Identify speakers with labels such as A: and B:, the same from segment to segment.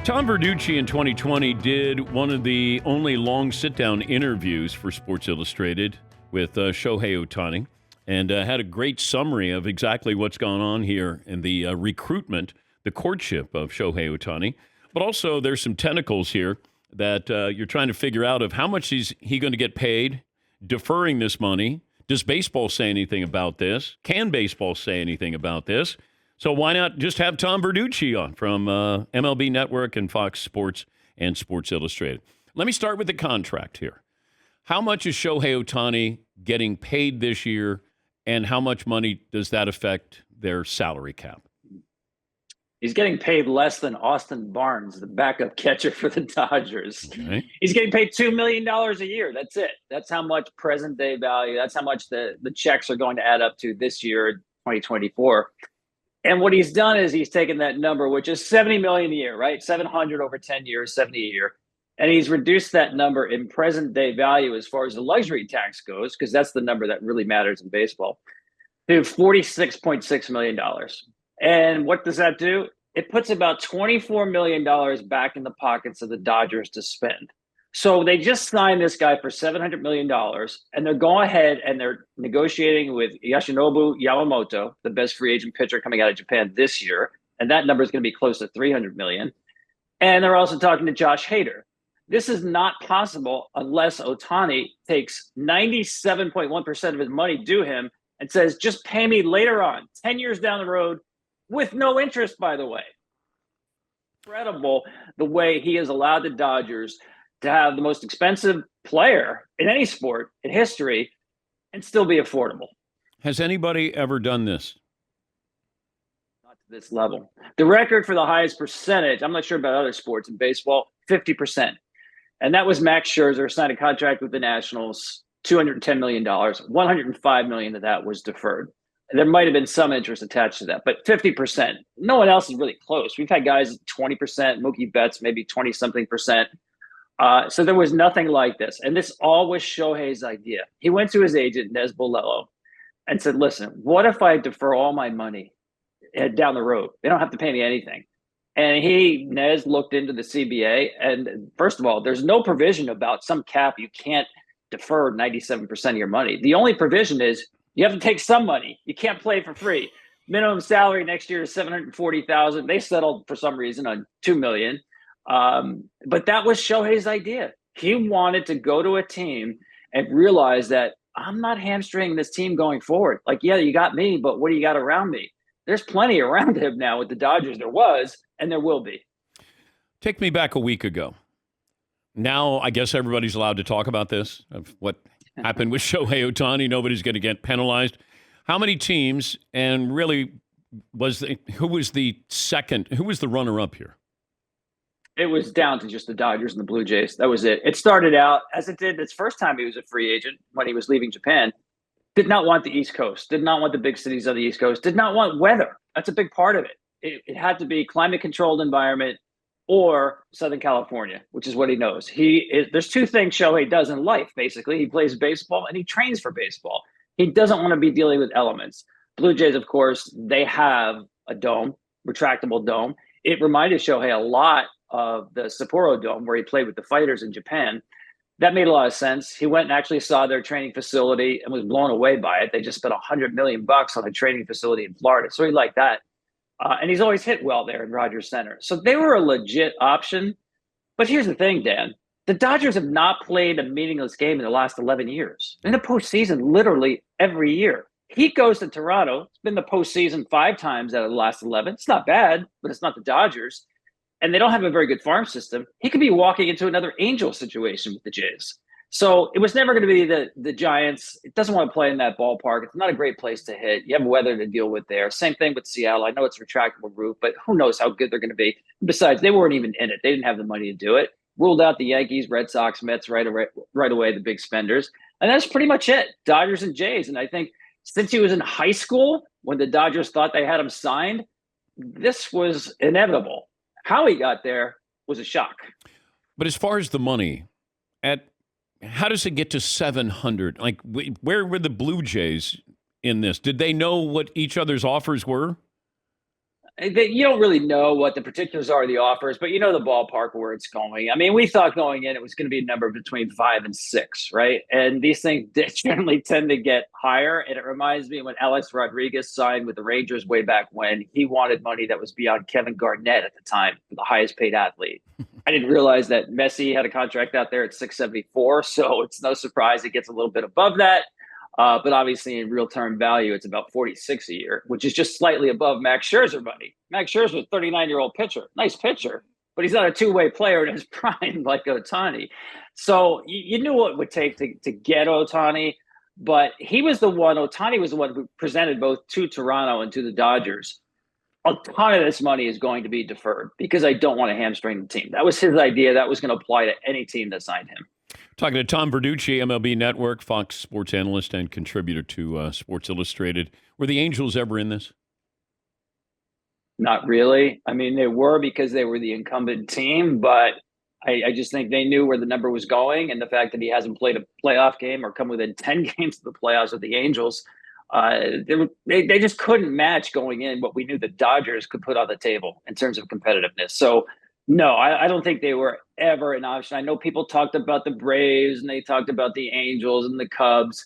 A: Tom Verducci in 2020 did one of the only long sit-down interviews for Sports Illustrated with Shohei Ohtani and had a great summary of exactly what's gone on here in the recruitment, the courtship of Shohei Ohtani. But also there's some tentacles here that you're trying to figure out of how much is he going to get paid, deferring this money. Does baseball say anything about this? Can baseball say anything about this? So why not just have Tom Verducci on from MLB Network and Fox Sports and Sports Illustrated? Let me start with the contract here. How much is Shohei Ohtani getting paid this year, and how much money does that affect their salary cap?
B: He's getting paid less than Austin Barnes, the backup catcher for the Dodgers.
A: Okay.
B: He's getting paid $2 million a year. That's it. That's how much present day value. That's how much the checks are going to add up to this year, 2024. And what he's done is he's taken that number, which is $70 million a year, right? 700 over 10 years, 70 a year. And he's reduced that number in present day value as far as the luxury tax goes, because that's the number that really matters in baseball, to $46.6 million. And what does that do? It puts about $24 million back in the pockets of the Dodgers to spend. So they just signed this guy for $700 million, and they're going ahead and they're negotiating with Yoshinobu Yamamoto, the best free agent pitcher coming out of Japan this year. And that number is going to be close to $300 million. And they're also talking to Josh Hader. This is not possible unless Ohtani takes 97.1% of his money due him and says, just pay me later on, 10 years down the road, with no interest, by the way. Incredible the way he has allowed the Dodgers to have the most expensive player in any sport in history and still be affordable.
A: Has anybody ever done this?
B: Not to this level. The record for the highest percentage, I'm not sure about other sports in baseball, 50%. And that was Max Scherzer, signed a contract with the Nationals, $210 million. $105 million of that was deferred. There might have been some interest attached to that, but 50%. No one else is really close. We've had guys 20%, Mookie Betts, maybe 20-something percent. So there was nothing like this. And this all was Shohei's idea. He went to his agent, Nez Bolello, and said, listen, what if I defer all my money down the road? They don't have to pay me anything. And Nez looked into the CBA. And first of all, there's no provision about some cap. You can't defer 97% of your money. The only provision is you have to take some money. You can't play for free. Minimum salary next year is $740,000. They settled for some reason on $2 million. But that was Shohei's idea. He wanted to go to a team and realize that I'm not hamstringing this team going forward. Like, yeah, you got me, but what do you got around me? There's plenty around him now with the Dodgers. There was, and there will be.
A: Take me back a week ago. Now, I guess everybody's allowed to talk about this, of what happened with Shohei Ohtani. Nobody's going to get penalized. How many teams, and really, who was the runner-up here?
B: It was down to just the Dodgers and the Blue Jays. That was it. It started out as it did this first time he was a free agent when he was leaving Japan. Did not want the East Coast, did not want the big cities of the East Coast, did not want weather. That's a big part of it. It had to be climate-controlled environment or Southern California, which is what he knows. There's two things Shohei does in life, basically. He plays baseball and he trains for baseball. He doesn't want to be dealing with elements. Blue Jays, of course, they have a dome, retractable dome. It reminded Shohei a lot of the Sapporo Dome where he played with the fighters in Japan. That made a lot of sense. He went and actually saw their training facility and was blown away by it. They just spent $100 million on a training facility in Florida. So he liked that. And he's always hit well there in Rogers Center. So they were a legit option. But here's the thing, Dan. The Dodgers have not played a meaningless game in the last 11 years. In the postseason, literally every year. He goes to Toronto. It's been the postseason 5 times out of the last 11. It's not bad, but it's not the Dodgers. And they don't have a very good farm system. He could be walking into another Angel situation with the Jays. So it was never going to be the Giants. It doesn't want to play in that ballpark. It's not a great place to hit. You have weather to deal with there. Same thing with Seattle. I know it's a retractable roof, but who knows how good they're going to be. Besides, they weren't even in it. They didn't have the money to do it. Ruled out the Yankees, Red Sox, Mets right away, the big spenders. And that's pretty much it. Dodgers and Jays. And I think since he was in high school, when the Dodgers thought they had him signed, this was inevitable. How he got there was a shock.
A: But as far as the money, how does it get to 700? Like, where were the Blue Jays in this? Did they know what each other's offers were?
B: You don't really know what the particulars are of the offers, but you know the ballpark where it's going. I mean, we thought going in it was going to be a number between 5 and 6, right? And these things generally tend to get higher. And it reminds me when Alex Rodriguez signed with the Rangers way back when. He wanted money that was beyond Kevin Garnett at the time, the highest paid athlete. I didn't realize that Messi had a contract out there at 674, so it's no surprise it gets a little bit above that. But obviously, in real term value, it's about 46 a year, which is just slightly above Max Scherzer money. Max Scherzer, a 39-year-old pitcher, nice pitcher, but he's not a two-way player in his prime like Ohtani. So you knew what it would take to get Ohtani, but Ohtani was the one who presented both to Toronto and to the Dodgers. A ton of this money is going to be deferred because I don't want to hamstring the team. That was his idea. That was going to apply to any team that signed him.
A: Talking to Tom Verducci, MLB Network, Fox sports analyst and contributor to Sports Illustrated. Were the Angels ever in this?
B: Not really. I mean, they were because they were the incumbent team, but I just think they knew where the number was going. And the fact that he hasn't played a playoff game or come within 10 games of the playoffs with the Angels, they just couldn't match going in what we knew the Dodgers could put on the table in terms of competitiveness. So, no, I don't think they were ever an option. I know people talked about the Braves and they talked about the Angels and the Cubs.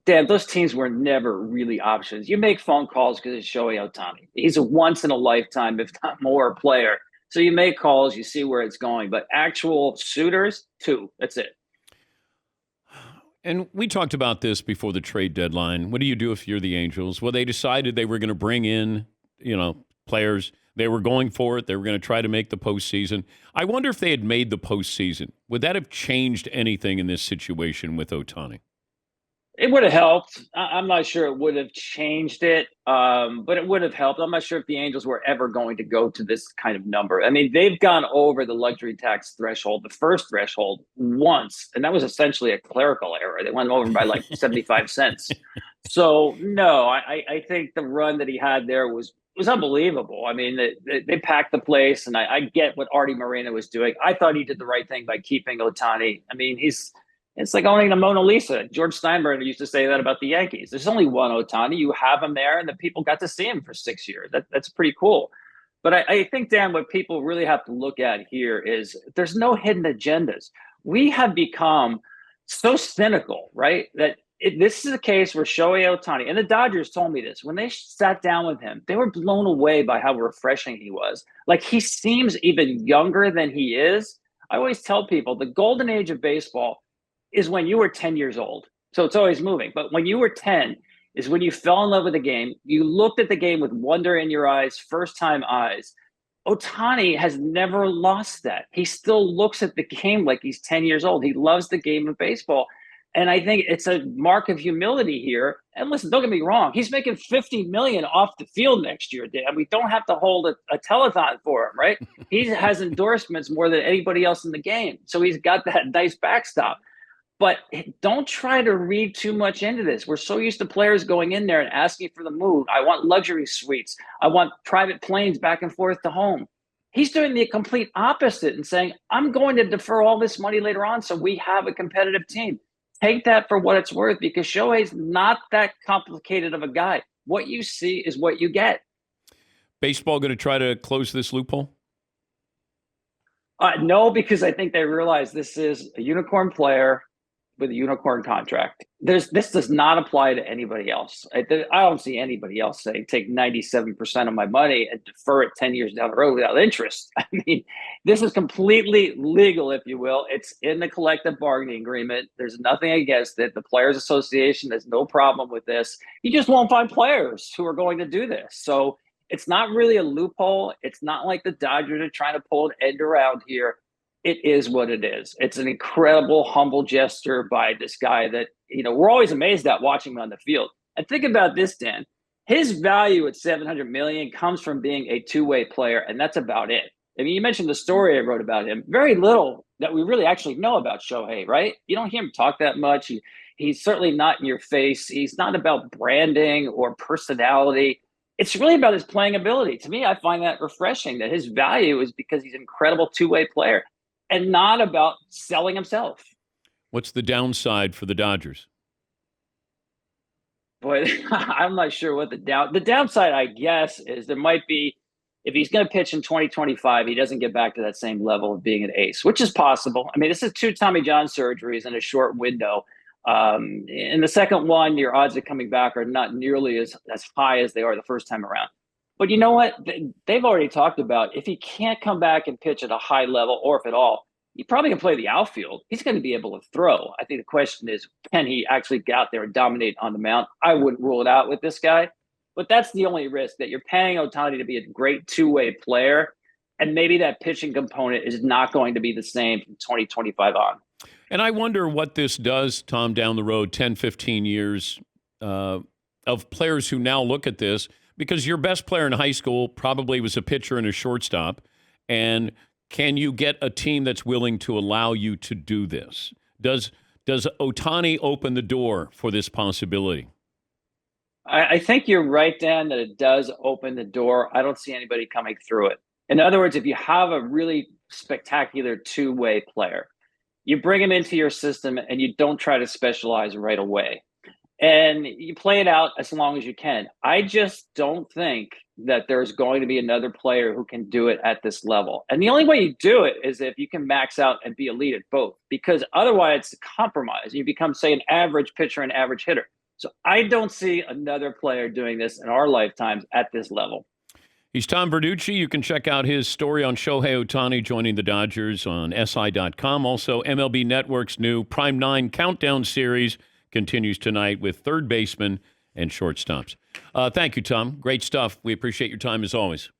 B: Damn, those teams were never really options. You make phone calls because it's Shohei Ohtani. He's a once-in-a-lifetime, if not more, player. So you make calls, you see where it's going. But actual suitors, 2. That's it.
A: And we talked about this before the trade deadline. What do you do if you're the Angels? Well, they decided they were going to bring in, players. They were going for it. They were going to try to make the postseason. I wonder if they had made the postseason. Would that have changed anything in this situation with Ohtani?
B: It would have helped. I'm not sure it would have changed it, but it would have helped. I'm not sure if the Angels were ever going to go to this kind of number. I mean, they've gone over the luxury tax threshold, the first threshold, once, and that was essentially a clerical error. They went over by like 75 cents. So, no, I think the run that he had there was unbelievable. I mean, they packed the place, and I get what Artie Moreno was doing. I thought he did the right thing by keeping Ohtani. I mean, it's like owning the Mona Lisa. George Steinbrenner used to say that about the Yankees. There's only one Ohtani. You have him there, and the people got to see him for 6 years. That's pretty cool. But I think, Dan, what people really have to look at here is there's no hidden agendas. We have become so cynical, right, that this is a case where Shohei Ohtani, and the Dodgers told me this, when they sat down with him, they were blown away by how refreshing he was. Like, he seems even younger than he is. I always tell people the golden age of baseball is when you were 10 years old. So it's always moving. But when you were 10 is when you fell in love with the game. You looked at the game with wonder in your eyes, first-time eyes. Ohtani has never lost that. He still looks at the game like he's 10 years old. He loves the game of baseball. And I think it's a mark of humility here. And listen, don't get me wrong. He's making $50 million off the field next year, Dan. We don't have to hold a telethon for him, right? He has endorsements more than anybody else in the game. So he's got that nice backstop. But don't try to read too much into this. We're so used to players going in there and asking for the moon. I want luxury suites. I want private planes back and forth to home. He's doing the complete opposite and saying, I'm going to defer all this money later on so we have a competitive team. Take that for what it's worth, because Shohei's not that complicated of a guy. What you see is what you get.
A: Baseball going to try to close this loophole?
B: No, because I think they realize this is a unicorn player with a unicorn contract. This does not apply to anybody else. I don't see anybody else saying take 97% of my money and defer it 10 years down the road without interest. I mean, this is completely legal, if you will. It's in the collective bargaining agreement. There's nothing against it. The Players Association has no problem with this. You just won't find players who are going to do this. So it's not really a loophole. It's not like the Dodgers are trying to pull an end around here. It is what it is. It's an incredible, humble gesture by this guy that, we're always amazed at watching him on the field. And think about this, Dan. His value at $700 million comes from being a two-way player, and that's about it. I mean, you mentioned the story I wrote about him. Very little that we really actually know about Shohei, right? You don't hear him talk that much. He's certainly not in your face. He's not about branding or personality. It's really about his playing ability. To me, I find that refreshing, that his value is because he's an incredible two-way player and not about selling himself.
A: What's the downside for the Dodgers?
B: But I'm not sure what the downside, I guess, is there might be if he's going to pitch in 2025, he doesn't get back to that same level of being an ace, which is possible. I mean, this is 2 Tommy John surgeries in a short window. In the second one, your odds of coming back are not nearly as high as they are the first time around. But you know what? They've already talked about if he can't come back and pitch at a high level, or if at all, he probably can play the outfield. He's going to be able to throw. I think the question is, can he actually get out there and dominate on the mound? I wouldn't rule it out with this guy. But that's the only risk, that you're paying Ohtani to be a great two-way player, and maybe that pitching component is not going to be the same from 2025 on.
A: And I wonder what this does, Tom, down the road, 10, 15 years of players who now look at this, because your best player in high school probably was a pitcher and a shortstop. And can you get a team that's willing to allow you to do this? Does Ohtani open the door for this possibility?
B: I think you're right, Dan, that it does open the door. I don't see anybody coming through it. In other words, if you have a really spectacular two-way player, you bring him into your system and you don't try to specialize right away. And you play it out as long as you can. I just don't think that there's going to be another player who can do it at this level. And the only way you do it is if you can max out and be elite at both, because otherwise it's a compromise. You become, say, an average pitcher and average hitter. So I don't see another player doing this in our lifetimes at this level.
A: He's Tom Verducci. You can check out his story on Shohei Ohtani joining the Dodgers on SI.com. Also, MLB Network's new Prime 9 Countdown series continues tonight with third baseman and shortstops. Thank you, Tom. Great stuff. We appreciate your time as always.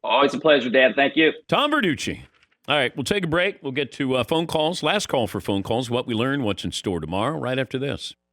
B: Always a pleasure, Dan. Thank you.
A: Tom Verducci. All right, we'll take a break. We'll get to phone calls. Last call for phone calls, what we learned, what's in store tomorrow, right after this.